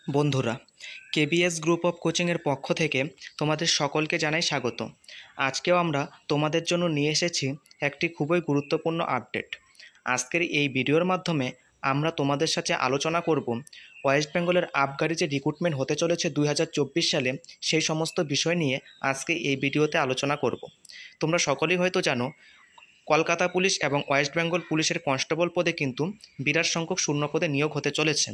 বন্ধুরা, KBS group of কোচিংয়ের পক্ষ থেকে তোমাদের সকলকে জানাই স্বাগত। আজকেও আমরা তোমাদের জন্য নিয়ে এসেছি একটি খুবই গুরুত্বপূর্ণ আপডেট। আজকের এই ভিডিওর মাধ্যমে আমরা তোমাদের সাথে আলোচনা করব ওয়েস্ট বেঙ্গলের আবগারি যে রিক্রুটমেন্ট হতে চলেছে 2024 সালে, সেই সমস্ত বিষয় নিয়ে আজকে এই ভিডিওতে আলোচনা করব। তোমরা সকলেই হয়তো জানো, কলকাতা পুলিশ এবং ওয়েস্ট বেঙ্গল পুলিশের কনস্টেবল পদে কিন্তু বিরাট সংখ্যক শূন্য পদে নিয়োগ হতে চলেছে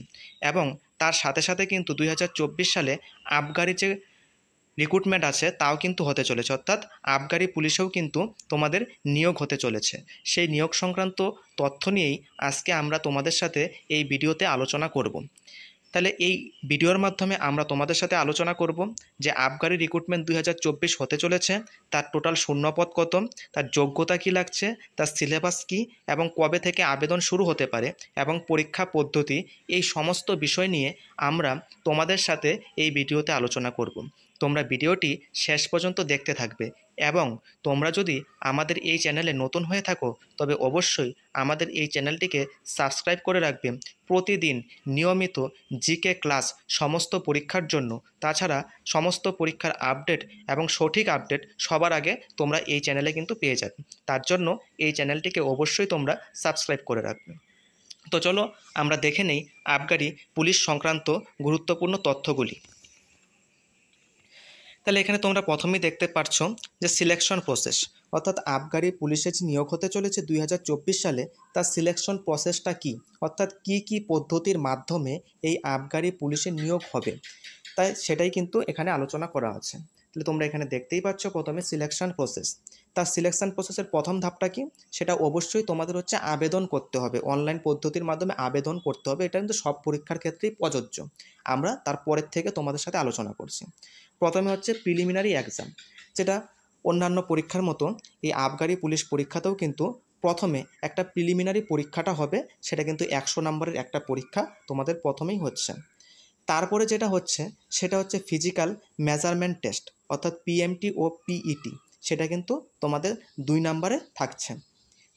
এবং তার সাথে সাথে কিন্তু 2024 সালে আবগারি যে রিক্রুটমেন্ট আছে তাও কিন্তু হতে চলেছে, অর্থাৎ আবগারি পুলিশেও কিন্তু তোমাদের নিয়োগ হতে চলেছে। সেই নিয়োগ সংক্রান্ত তথ্য নিয়েই আজকে আমরা তোমাদের সাথে এই ভিডিওতে আলোচনা করব। তাহলে এই ভিডিওর মাধ্যমে আমরা তোমাদের সাথে আলোচনা করব যে আবগারি রিক্রুটমেন্ট 2024 হতে চলেছে, তার টোটাল শূন্যপদ কত, তার যোগ্যতা কী লাগছে, তার সিলেবাস কী এবং কবে থেকে আবেদন শুরু হতে পারে এবং পরীক্ষা পদ্ধতি, এই সমস্ত বিষয় নিয়ে আমরা তোমাদের সাথে এই ভিডিওতে আলোচনা করব। তোমরা ভিডিওটি শেষ পর্যন্ত দেখতে থাকবে এবং তোমরা যদি আমাদের এই চ্যানেলে নতুন হয়ে থাকো তবে অবশ্যই আমাদের এই চ্যানেলটিকে সাবস্ক্রাইব করে রাখবে। প্রতিদিন নিয়মিত জিকে ক্লাস সমস্ত পরীক্ষার জন্য, তাছাড়া সমস্ত পরীক্ষার আপডেট এবং সঠিক আপডেট সবার আগে তোমরা এই চ্যানেলে কিন্তু পেয়ে যাবে। তার জন্য এই চ্যানেলটিকে অবশ্যই তোমরা সাবস্ক্রাইব করে রাখবে। তো চলো আমরা দেখে নেই আবগারি পুলিশ সংক্রান্ত গুরুত্বপূর্ণ তথ্যগুলি। তাহলে এখানে তোমরা প্রথমেই দেখতে পাচ্ছ যে সিলেকশন প্রসেস, অর্থাৎ আবগারি পুলিশে যে নিয়োগ হতে চলেছে 2024 সালে, তার সিলেকশন প্রসেসটা কী, অর্থাৎ কী কী পদ্ধতির মাধ্যমে এই আবগারি পুলিশে নিয়োগ হবে, তাই সেটাই কিন্তু এখানে আলোচনা করা আছে। তাহলে তোমরা এখানে দেখতেই পাচ্ছ প্রথমে সিলেকশন প্রসেস। তার সিলেকশন প্রসেসের প্রথম ধাপটা কি, সেটা অবশ্যই তোমাদের হচ্ছে আবেদন করতে হবে, অনলাইন পদ্ধতির মাধ্যমে আবেদন করতে হবে। এটা কিন্তু সব পরীক্ষার ক্ষেত্রেই প্রযোজ্য। আমরা তারপরের থেকে তোমাদের সাথে আলোচনা করছি। প্রথমে হচ্ছে প্রিলিমিনারি এক্সাম, যেটা অন্যান্য পরীক্ষার মতো এই আবগারি পুলিশ পরীক্ষাতেও কিন্তু প্রথমে একটা প্রিলিমিনারি পরীক্ষাটা হবে, সেটা কিন্তু 100 নম্বরের একটা পরীক্ষা তোমাদের প্রথমেই হচ্ছে। তারপরে যেটা হচ্ছে সেটা হচ্ছে ফিজিক্যাল মেজারমেন্ট টেস্ট, অর্থাৎ পিএমটি ও পিইটি, সেটা কিন্তু তোমাদের 2 নম্বরে থাকছে।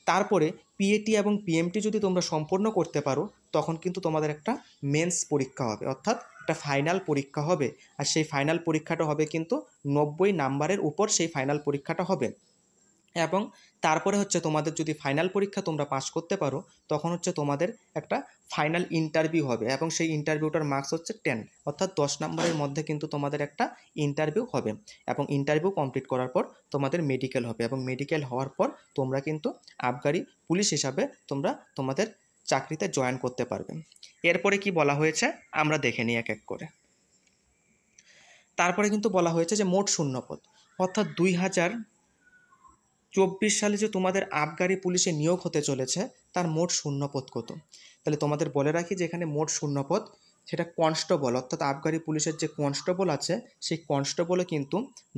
তারপরে পিএটি এবং পিএমটি যদি তোমরা সম্পূর্ণ করতে পারো তখন কিন্তু তোমাদের একটা মেন্স পরীক্ষা হবে, অর্থাৎ একটা ফাইনাল পরীক্ষা হবে। আর সেই ফাইনাল পরীক্ষাটা হবে কিন্তু 90 নাম্বারের উপর সেই ফাইনাল পরীক্ষাটা হবে। এবং তারপরে হচ্ছে তোমাদের যদি ফাইনাল পরীক্ষা তোমরা পাস করতে পারো তখন হচ্ছে তোমাদের একটা ফাইনাল ইন্টারভিউ হবে এবং সেই ইন্টারভিউটার মার্কস হচ্ছে 10, অর্থাৎ 10 নম্বরের মধ্যে কিন্তু তোমাদের একটা ইন্টারভিউ হবে এবং ইন্টারভিউ কমপ্লিট করার পর তোমাদের মেডিকেল হবে এবং মেডিকেল হওয়ার পর তোমরা কিন্তু আবগারি পুলিশ হিসাবে তোমরা তোমাদের চাকরিতে জয়েন করতে পারবে। এরপরে কি বলা হয়েছে আমরা দেখে নিই এক এক করে। তারপরে কিন্তু বলা হয়েছে যে মোট শূন্যপদ, অর্থাৎ 2024 সালে যে তোমাদের আবগারি পুলিশে নিয়োগ হতে চলেছে তার মোট শূন্যপদ কত। তাহলে তোমাদের বলে রাখি যে এখানে মোট শূন্যপদ, সেটা কনস্টেবল, অর্থাৎ আবগারি পুলিশের যে কনস্টেবল আছে সেই কনস্টেবলে কিন্তু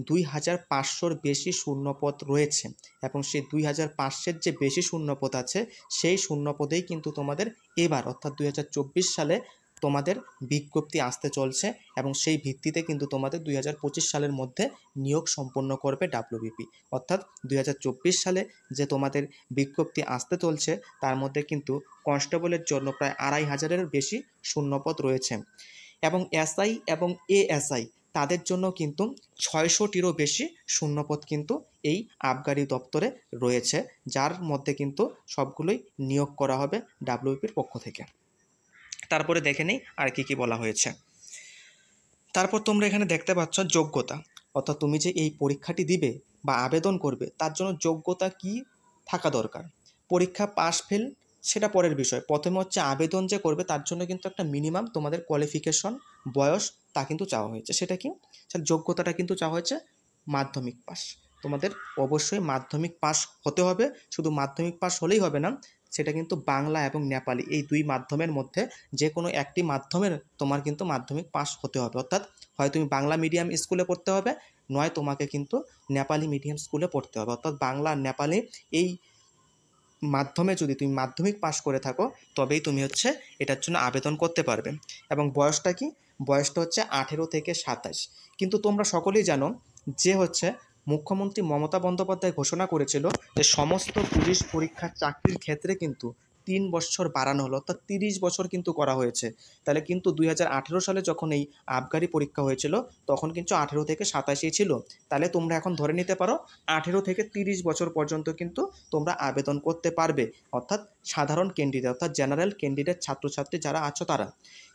2500-র বেশি শূন্যপদ রয়েছে এবং সেই 2500-এর যে বেশি শূন্যপদ আছে সেই শূন্যপদেই কিন্তু তোমাদের এবার অর্থাৎ 2024 সালে তোমাদের বিজ্ঞপ্তি আসতে চলছে এবং সেই ভিত্তিতে কিন্তু তোমাদের 2025 সালের মধ্যে নিয়োগ সম্পন্ন করবে ডাব্লিউবিপি। অর্থাৎ 2024 সালে যে তোমাদের বিজ্ঞপ্তি আসতে চলছে তার মধ্যে কিন্তু কনস্টেবলের জন্য প্রায় 2500-এর বেশি শূন্যপদ রয়েছে এবং এসআই এবং এএসআই তাদের জন্য কিন্তু 600-টিরও বেশি শূন্যপদ কিন্তু এই আবগারি দপ্তরে রয়েছে, যার মধ্যে কিন্তু সবগুলোই নিয়োগ করা হবে ডাব্লিউবিপির পক্ষ থেকে। তারপরে দেখে নেই আর কি কি বলা হয়েছে। তারপর তোমরা এখানে দেখতে পাচ্ছ যোগ্যতা, অর্থাৎ তুমি যে এই পরীক্ষাটি দিবে বা আবেদন করবে তার জন্য যোগ্যতা কি থাকা দরকার। পরীক্ষা পাস ফেল সেটা পরের বিষয়, প্রথমে হচ্ছে আবেদন যে করবে তার জন্য কিন্তু একটা মিনিমাম তোমাদের কোয়ালিফিকেশন বয়স তা কিন্তু চাওয়া হয়েছে। সেটা কি, যোগ্যতাটা কিন্তু চাওয়া হয়েছে মাধ্যমিক পাস। তোমাদের অবশ্যই মাধ্যমিক পাস হতে হবে, শুধু মাধ্যমিক পাস হলেই হবে না, সেটা কিন্তু বাংলা এবং নেপালি এই দুই মাধ্যমের মধ্যে যে কোনো একটি মাধ্যমের তোমার কিন্তু মাধ্যমিক পাস হতে হবে। অর্থাৎ হয় তুমি বাংলা মিডিয়াম স্কুলে পড়তে হবে, নয় তোমাকে কিন্তু নেপালি মিডিয়াম স্কুলে পড়তে হবে। অর্থাৎ বাংলা আর নেপালি এই মাধ্যমে যদি তুমি মাধ্যমিক পাস করে থাকো তবেই তুমি হচ্ছে এটার জন্য আবেদন করতে পারবে। এবং বয়সটা কি, বয়সটা হচ্ছে 18 থেকে 27। কিন্তু তোমরা সকলেই জানো যে হচ্ছে মুখ্যমন্ত্রী মমতা বন্দ্যোপাধ্যায় ঘোষণা করেছিল যে সমস্ত পুলিশ পরীক্ষার চাকরির ক্ষেত্রে কিন্তু 3 বছর বাড়ানো হলো, অর্থাৎ 30 বছর কিন্তু করা হয়েছে। তাহলে কিন্তু 2018 সালে যখন এই আবগারি পরীক্ষা হয়েছিল তখন কিন্তু 18 থেকে 27 ছিল। তাহলে তোমরা এখন ধরে নিতে পারো 18 থেকে 30 বছর পর্যন্ত কিন্তু তোমরা আবেদন করতে পারবে, অর্থাৎ সাধারণ ক্যান্ডিডেট অর্থাৎ জেনারেল ক্যান্ডিডেট ছাত্রছাত্রী যারা আছো তারা।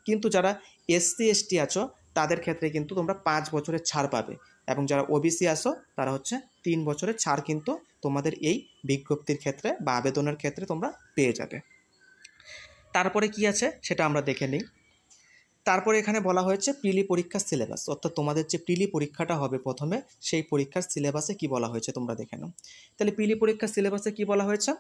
কিন্তু যারা এসসি এসটি আছো তাদের ক্ষেত্রে কিন্তু তোমরা 5 বছরের ছাড় পাবে, এবং যারা ওবিসি আসো তারা হচ্ছে 3 বছরের ছাড় কিন্তু তোমাদের এই বিজ্ঞপ্তির ক্ষেত্রে বা আবেদনের ক্ষেত্রে তোমরা পেয়ে যাবে। তারপরে কি আছে সেটা আমরা দেখে নিই। তারপরে এখানে বলা হয়েছে প্রিলি পরীক্ষার সিলেবাস, অর্থাৎ তোমাদের যে প্রিলি পরীক্ষাটা হবে প্রথমে সেই পরীক্ষার সিলেবাসে কি বলা হয়েছে তোমরা দেখে নাও। তাহলে প্রিলি পরীক্ষার সিলেবাসে কি বলা হয়েছে,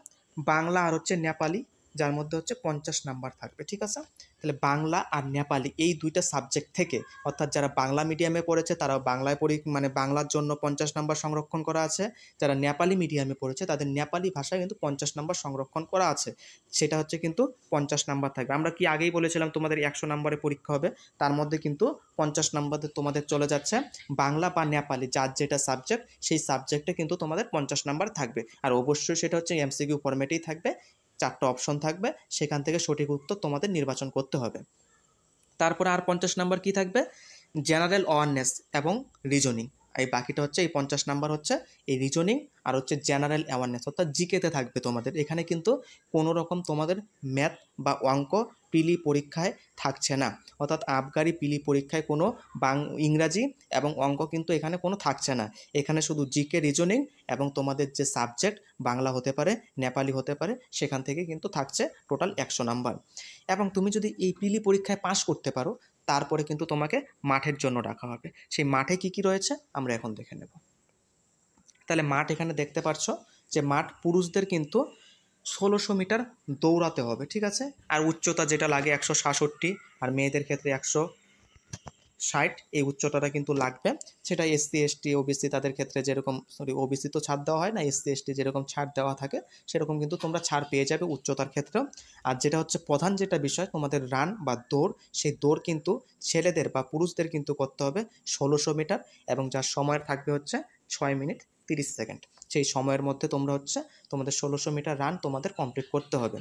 বাংলা আর হচ্ছে নেপালি, যার মধ্যে হচ্ছে 50 নাম্বার থাকবে, ঠিক আছে। তাহলে বাংলা আর নেপালি এই দুইটা সাবজেক্ট থেকে, অর্থাৎ যারা বাংলা মিডিয়ামে পড়েছে তারা বাংলায় মানে বাংলার জন্য 50 নাম্বার সংরক্ষণ করা আছে, যারা নেপালি মিডিয়ামে পড়েছে তাদের নেপালি ভাষায় কিন্তু 50 নাম্বার সংরক্ষণ করা আছে, সেটা হচ্ছে কিন্তু 50 নাম্বার থাকবে। আমরা কি আগেই বলেছিলাম তোমাদের 100 নাম্বারে পরীক্ষা হবে, তার মধ্যে কিন্তু 50 নাম্বারে তোমাদের চলে যাচ্ছে বাংলা বা নেপালি যার যেটা সাবজেক্ট সেই সাবজেক্টে কিন্তু তোমাদের 50 নাম্বার থাকবে। আর অবশ্যই সেটা হচ্ছে এমসিকিউ ফরম্যাটেই থাকবে, 4টা অপশন থাকবে, সেখান থেকে সঠিক উত্তর তোমাদের নির্বাচন করতে হবে। তারপরে আর 50 নাম্বার কি থাকবে, জেনারেল অ্যাওয়ারনেস এবং রিজনিং। এই বাকিটা হচ্ছে এই 50 নাম্বার হচ্ছে এই রিজনিং আর হচ্ছে জেনারেল অ্যাওয়ারনেস, অর্থাৎ জিকেতে থাকবে তোমাদের। এখানে কিন্তু কোনো রকম তোমাদের ম্যাথ বা অঙ্ক পিলি পরীক্ষায় থাকছে না, অর্থাৎ আবগারি পিলি পরীক্ষায় কোনো ইংরাজি এবং অঙ্ক কিন্তু এখানে কোনো থাকছে না। এখানে শুধু জিকে, রিজনিং এবং তোমাদের যে সাবজেক্ট বাংলা হতে পারে, নেপালি হতে পারে, সেখান থেকে কিন্তু থাকছে টোটাল 100 নাম্বার। এবং তুমি যদি এই পিলি পরীক্ষায় পাশ করতে পারো তারপরে কিন্তু তোমাকে মাঠের জন্য ডাকা হবে। সেই মাঠে কি কি রয়েছে আমরা এখন দেখে নেব। তাহলে মাঠ এখানে দেখতে পাচ্ছ যে মাঠ পুরুষদের কিন্তু 1600 মিটার দৌড়াতে হবে, ঠিক আছে। আর উচ্চতা যেটা লাগে 166, আর মেয়েদের ক্ষেত্রে 160 এই উচ্চতাটা কিন্তু লাগবে। সেটা এসসি এসটি ওবিসি তাদের ক্ষেত্রে যেরকম, ওবিসি তো ছাড় দেওয়া হয় না, এসসি এসটি যেরকম ছাড় দেওয়া থাকে সেরকম কিন্তু তোমরা ছাড় পেয়ে যাবে উচ্চতার ক্ষেত্রেও। আর যেটা হচ্ছে প্রধান যেটা বিষয় তোমাদের রান বা দৌড়, সেই দৌড় কিন্তু ছেলেদের বা পুরুষদের কিন্তু করতে হবে 1600 মিটার, এবং যার সময় থাকবে হচ্ছে 6 মিনিট 30 সেকেন্ড। সেই সময়ের মধ্যে তোমরা হচ্ছে তোমাদের 1600 মিটার রান তোমাদের কমপ্লিট করতে হবে।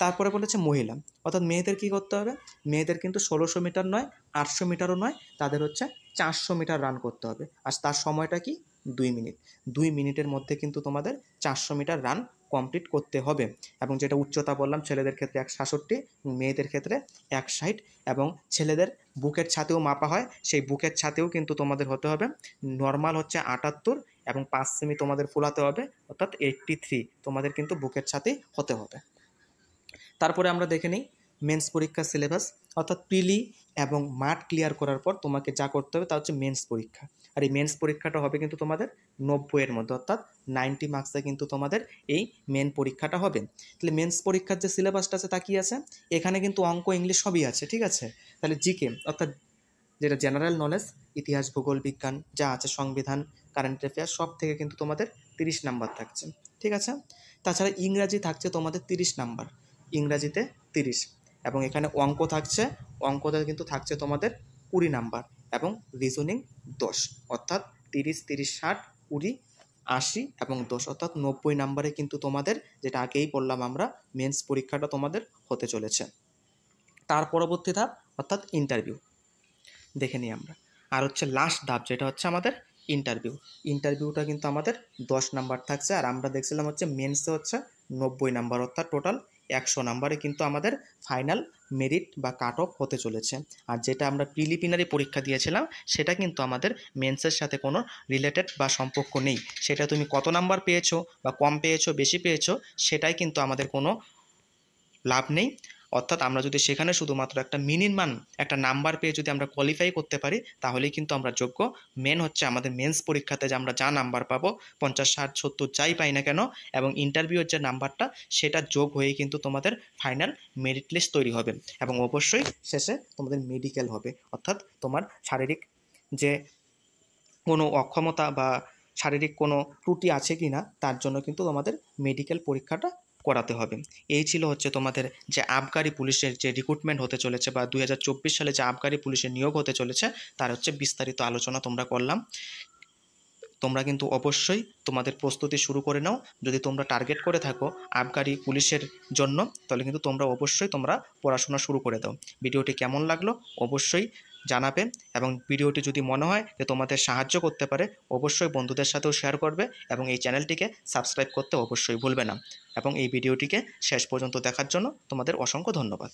তারপরে বলেছে মহিলা, অর্থাৎ মেয়েদের কী করতে হবে, মেয়েদের কিন্তু 1600 মিটার নয়, 800 মিটারও নয়, তাদের হচ্ছে 400 মিটার রান করতে হবে। আর তার সময়টা কি 2 মিনিট। 2 মিনিটের মধ্যে কিন্তু তোমাদের 400 মিটার রান কমপ্লিট করতে হবে। এবং যেটা উচ্চতা বললাম ছেলেদের ক্ষেত্রে 166, মেয়েদের ক্ষেত্রে 160, এবং ছেলেদের বুকের ছাতেও মাপা হয়, সেই বুকের ছাতেও কিন্তু তোমাদের হতে হবে নর্মাল হচ্ছে 78, এবং 5 সেমি তোমাদের ফোলাতে হবে, অর্থাৎ 83 তোমাদের কিন্তু বুকের ছাতেই হতে হবে। তারপরে আমরা দেখে নিই মেন্স পরীক্ষার সিলেবাস, অর্থাৎ প্রিলি এবং মাঠ ক্লিয়ার করার পর তোমাকে যা করতে হবে তা হচ্ছে মেন্স পরীক্ষা। আর এই মেন্স পরীক্ষাটা হবে কিন্তু তোমাদের 90-এর মধ্যে, অর্থাৎ 90 মার্কসে কিন্তু তোমাদের এই মেন পরীক্ষাটা হবে। তাহলে মেন্স পরীক্ষার যে সিলেবাসটা আছে তা কি আছে, এখানে কিন্তু অঙ্ক ইংলিশ সবই আছে, ঠিক আছে। তাহলে জিকে অর্থাৎ যেটা জেনারেল নলেজ, ইতিহাস ভূগোল বিজ্ঞান যা আছে, সংবিধান, কারেন্ট অ্যাফেয়ার্স, সব থেকে কিন্তু তোমাদের 30 নাম্বার থাকছে, ঠিক আছে। তাছাড়া ইংরাজি থাকছে তোমাদের 30 নাম্বার, ইংরাজিতে 30, এবং এখানে অঙ্ক থাকছে, অঙ্কতে কিন্তু থাকছে তোমাদের 20 নাম্বার, এবং রিজনিং 10, অর্থাৎ 30, 30, 60, 20, 80 এবং 10, অর্থাৎ 90 নাম্বারে কিন্তু তোমাদের, যেটা আগেই বললাম আমরা, মেন্স পরীক্ষাটা তোমাদের হতে চলেছে। তার পরবর্তী ধাপ অর্থাৎ ইন্টারভিউ দেখে নিই আমরা। আর হচ্ছে লাস্ট ধাপ যেটা হচ্ছে আমাদের ইন্টারভিউ। ইন্টারভিউটা কিন্তু আমাদের 10 নাম্বার থাকছে, আর আমরা দেখছিলাম হচ্ছে মেন্সে হচ্ছে 90 নাম্বার, অর্থাৎ টোটাল 100 নাম্বারে কিন্তু আমাদের ফাইনাল মেরিট বা কাট অফ হতে চলেছে। আর যেটা আমরা প্রিলিমিনারি পরীক্ষা দিয়েছিলাম সেটা কিন্তু আমাদের মেন্সের সাথে কোনো রিলেটেড বা সম্পর্ক নেই। সেটা তুমি কত নাম্বার পেয়েছো বা কম পেয়েছো বেশি পেয়েছো সেটাই কিন্তু আমাদের কোনো লাভ নেই। অর্থাৎ আমরা যদি সেখানে শুধুমাত্র একটা মিনিমাম একটা নাম্বার পেয়ে যদি আমরা কোয়ালিফাই করতে পারি তাহলেই কিন্তু আমরা যোগ্য। মেন হচ্ছে আমাদের মেন্স পরীক্ষাতে যে আমরা যা নাম্বার পাবো 50, 60, 70 যাই পাই না কেন, এবং ইন্টারভিউয়ের যে নাম্বারটা সেটা যোগ হয়েই কিন্তু তোমাদের ফাইনাল মেরিট লিস্ট তৈরি হবে, এবং অবশ্যই শেষে তোমাদের মেডিকেল হবে, অর্থাৎ তোমার শারীরিক যে কোনো অক্ষমতা বা শারীরিক কোনো ত্রুটি আছে কি না তার জন্য কিন্তু তোমাদের মেডিকেল পরীক্ষাটা করাতে হবে। এই ছিল হচ্ছে তোমাদের যে আবগারি পুলিশের যে রিক্রুটমেন্ট হতে চলেছে বা 2024 সালে যে আবগারি পুলিশের নিয়োগ হতে চলেছে তার হচ্ছে বিস্তারিত আলোচনা তোমরা করলাম। তোমরা কিন্তু অবশ্যই তোমাদের প্রস্তুতি শুরু করে নাও। যদি তোমরা টার্গেট করে থাকো আবগারি পুলিশের জন্য, তাহলে কিন্তু তোমরা পড়াশোনা শুরু করে দাও। ভিডিওটি কেমন লাগলো অবশ্যই জানাবে, এবং ভিডিওটি যদি মনে হয় যে তোমাদের সাহায্য করতে পারে অবশ্যই বন্ধুদের সাথেও শেয়ার করবে, এবং এই চ্যানেলটিকে সাবস্ক্রাইব করতে অবশ্যই ভুলবে না। এবং এই ভিডিওটিকে শেষ পর্যন্ত দেখার জন্য তোমাদের অসংখ্য ধন্যবাদ।